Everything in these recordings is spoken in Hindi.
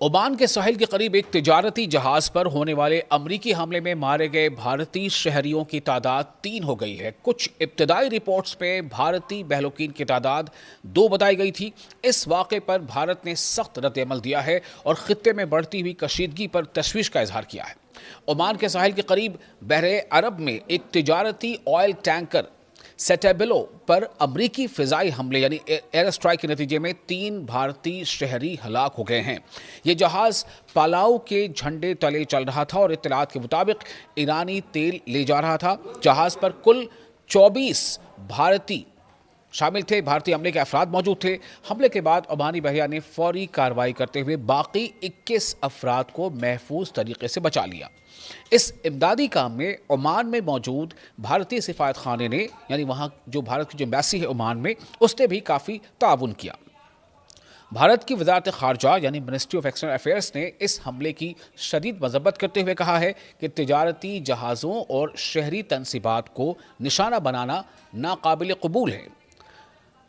ओमान के साहिल के करीब एक तिजारती जहाज पर होने वाले अमरीकी हमले में मारे गए भारतीय शहरियों की तादाद 3 हो गई है। कुछ इब्तदाई रिपोर्ट्स में भारतीय बहलुकीन की तादाद 2 बताई गई थी। इस वाक़े पर भारत ने सख्त रद्द-ए-अमल दिया है और खित्ते में बढ़ती हुई कशीदगी पर तशवीश का इजहार किया है। ओमान के साहिल के करीब बहरे अरब में एक तिजारती ऑयल टैंकर सेटेबिलो पर अमरीकी फिजाई हमले यानी एयर स्ट्राइक के नतीजे में 3 भारतीय शहरी हलाक हो गए हैं। ये जहाज पालाऊ के झंडे तले चल रहा था और इत्तलात के मुताबिक ईरानी तेल ले जा रहा था। जहाज पर कुल 24 भारतीय शामिल थे। भारतीय हमले के अफराद मौजूद थे। हमले के बाद ओमानी बहरिया ने फौरी कार्रवाई करते हुए बाकी 21 अफराद को महफूज तरीके से बचा लिया। इस इमदादी काम में ओमान में मौजूद भारतीय सिफारत खाने ने यानी वहाँ जो भारत की जो एम्बेसी है ओमान में, उसने भी काफ़ी ताउन किया। भारत की वजारत खारजा यानी मिनिस्ट्री ऑफ एक्सटर्नल अफेयर्स ने इस हमले की शदीद मजम्मत करते हुए कहा है कि तिजारती जहाज़ों और शहरी तनसीबात को निशाना बनाना नाकाबिल कबूल है।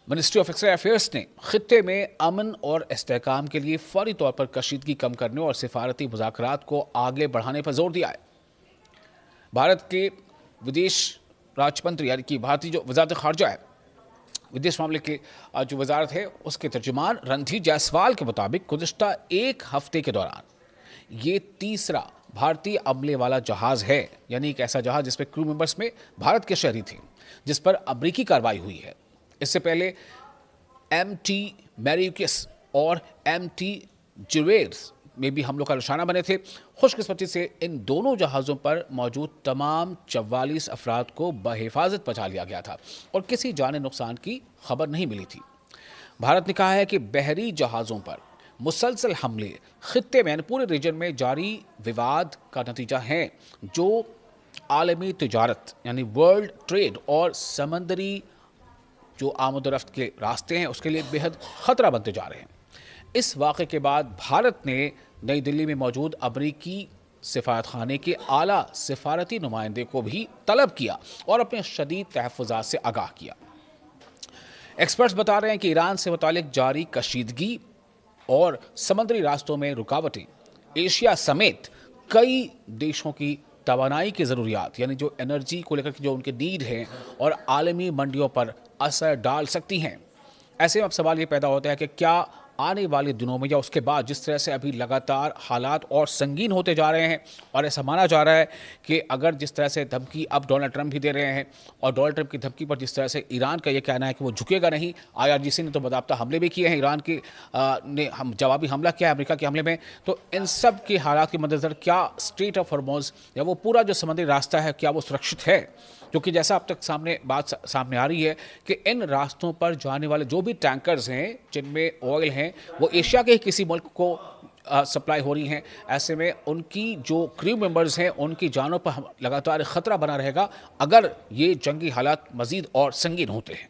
मिनिस्ट्री ऑफ एक्सटर्नल अफेयर्स ने खित्ते में अमन और इस्तेहकाम के लिए फौरी तौर पर कशीदगी कम करने और सिफारती मुज़ाकरात को आगे बढ़ाने पर जोर दिया है। भारत के विदेश राज्य मंत्री यानी कि भारतीय जो वजारत खारजा है, विदेश मामले की जो वजारत है, उसके तर्जुमान रणधीर जायसवाल के मुताबिक गुज़िश्ता एक हफ्ते के दौरान ये तीसरा भारतीय अमले वाला जहाज़ है, यानी एक ऐसा जहाज़ जिसमें क्रू मेंबर्स में भारत के शहरी थे, जिस पर अमरीकी कार्रवाई हुई है। इससे पहले MT मैरिकिस और MT जुरेर्स में भी हमलों का निशाना बने थे। खुशकिस्मती से इन दोनों जहाज़ों पर मौजूद तमाम 44 अफराद को बहिफाजत बचा लिया गया था और किसी जाने नुकसान की खबर नहीं मिली थी। भारत ने कहा है कि बहरी जहाज़ों पर मुसलसल हमले खित्ते में पूरे रीजन में जारी विवाद का नतीजा है, जो आलमी तिजारत यानी वर्ल्ड ट्रेड और समंदरी जो आमद-ओ-रफ्त के रास्ते हैं उसके लिए बेहद ख़तरा बनते जा रहे हैं। इस वाक़े के बाद भारत ने नई दिल्ली में मौजूद अमरीकी सिफारत खाने के आला सिफारती नुमाइंदे को भी तलब किया और अपने शदीद तहफ़्फ़ुज़ात से आगाह किया। एक्सपर्ट्स बता रहे हैं कि ईरान से मुतालिक जारी कशीदगी और समंदरी रास्तों में रुकावटें एशिया समेत कई देशों की तवानाई की ज़रूरियात यानी जो एनर्जी को लेकर जो उनके नीड है और आलमी मंडियों पर असर डाल सकती हैं। ऐसे में अब सवाल ये पैदा होता है कि क्या आने वाले दिनों में या उसके बाद जिस तरह से अभी लगातार हालात और संगीन होते जा रहे हैं और ऐसा माना जा रहा है कि अगर जिस तरह से धमकी अब डोनाल्ड ट्रंप भी दे रहे हैं और डोनाल्ड ट्रंप की धमकी पर जिस तरह से ईरान का ये कहना है कि वो झुकेगा नहीं, IRGC ने तो बाकायदा हमले भी किए हैं, ईरान के ने हम जवाबी हमला किया है अमेरिका के हमले में, तो इन सब के हालात के मद्देनज़र क्या स्ट्रेट ऑफ हॉर्मुज़ या वो पूरा जो समुद्री रास्ता है क्या वो सुरक्षित है? क्योंकि जैसा अब तक बात सामने आ रही है कि इन रास्तों पर जाने वाले जो भी टैंकर्स हैं जिनमें ऑयल हैं वो एशिया के ही किसी मुल्क को सप्लाई हो रही हैं। ऐसे में उनकी जो क्रू मेंबर्स हैं उनकी जानों पर लगातार ख़तरा बना रहेगा अगर ये जंगी हालात मज़ीद और संगीन होते हैं।